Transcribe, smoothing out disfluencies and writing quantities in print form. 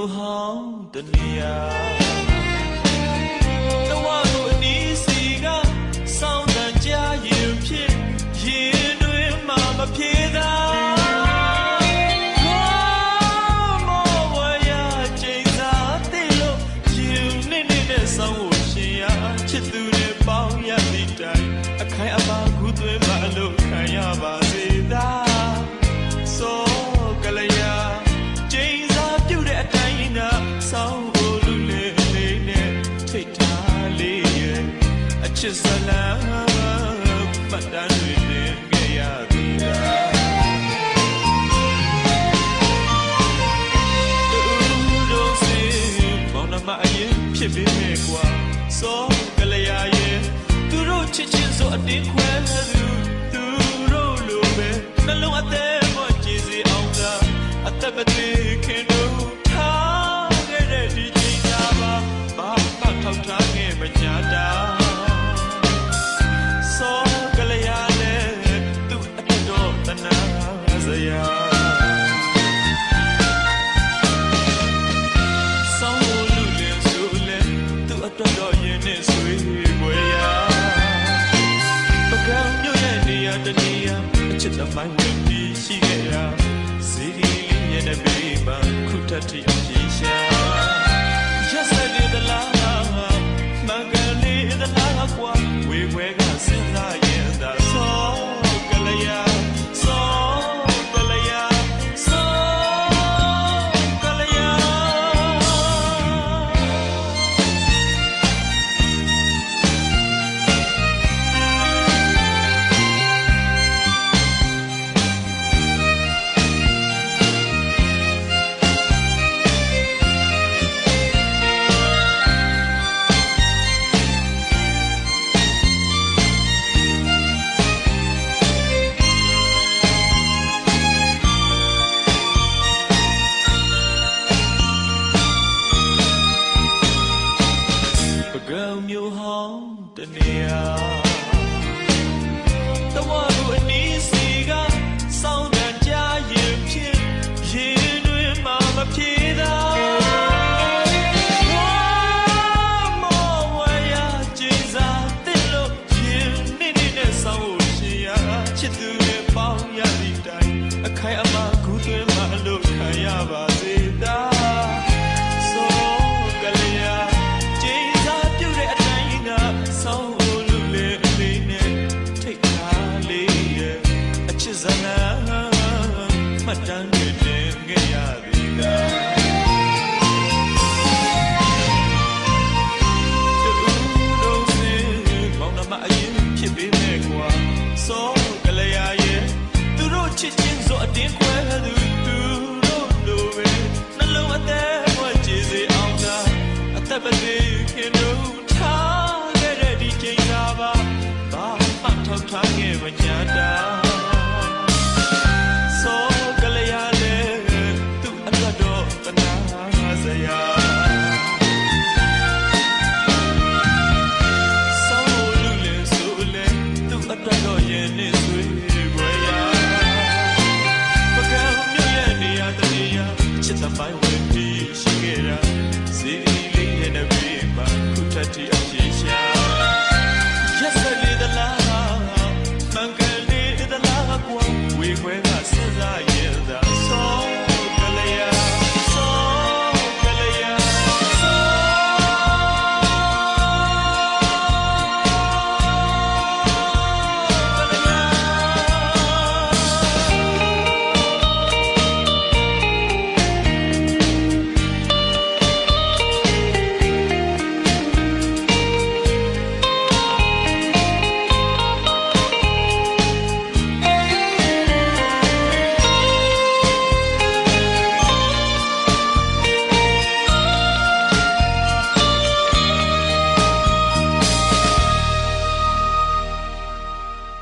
မျိုးဟောင်းတနေရာတဝါကိုအနီးစီကစောင်းတန်ကြရင်ဖြစ်ရင်တွင်မှမပြေသာဆောင်းကိုရှင်ရချစ်သူတွေပေါင်းရသည့်တိုင်အခိုင်အမာကူးသွင်းမှလို့ခံရပါစေသာစောကလေးရကျိန်စာပြုတ်တဲ့အတိုင်းနာဆောင်းကိုလူလေးလေးနဲ့ထိတ်ထားလေးရဲ့အချစ်ဇလံမှတ်တမ်းတွေတင်ခဲ့ရသည်လားမအရင်ဖြစ်ပေမဲ့ကွာစောကလေးရရဲ့သူတို့ချစ်ချင်းဆိုအတင်းခွဲသူတို့လိုပဲနှလုံးအသက်မကြည်စီအောင်သာအသက်မသေးခင်တို့ထားခဲ့တဲ့ဒီချိန်သာပါဘာမှထောက်ထားခဲ့မညာတာစောကလေးရနဲ့သူအတက်တော့တနာစရာတော်တော်ရင်နဲ့ဆွေးပွေရာပကံမြို့ရဲ့နေရာတနေရာအချစ်သမိုင်းဝင်ပြီးရှိခဲ့ရာဇီဒီလေးရဲ့နဲ့ဘေးမှာခုထပ်ထအောင်ရည်ရှာရက်စက်လေးသလားမင်္ဂလေးသလားကွာဝေခွဲကစဉ်းစားရင်သာစောကလေးရမျိုးဟောင်းတနေရာတဝါကိုအနီးစီကစောင်းတန်ကြရင်ဖြစ်ရင်တွင်မှမပြေသာမောဝရကျိန်စာတစ်လို့ရင်နေနဲ့ဆောင်းကိုရှင်ရချစ်သူတွေပေါင်းရသည့်တိုင်အခိုင်အမာကူးသွင်းမှလို့ခံရပါစေသာမှတ်တမ်းတွေတင်ခဲ့ရသည်လားတူတို့စင်မောင်နှမအရင်ဖြစ်ပေမဲ့ကွာစောကလေးရရဲ့သူတို့ချစ်ချင်းဆိုအတင်းခွဲသူတို့လိုပဲနှလုံးအသက်ဝကြည်စေအောင်သာအသက်မသေးခင်တို့ထားခဲ့တဲ့ဒီချိန်သာပါဘာမှထောက်ထားခဲ့မညာတာ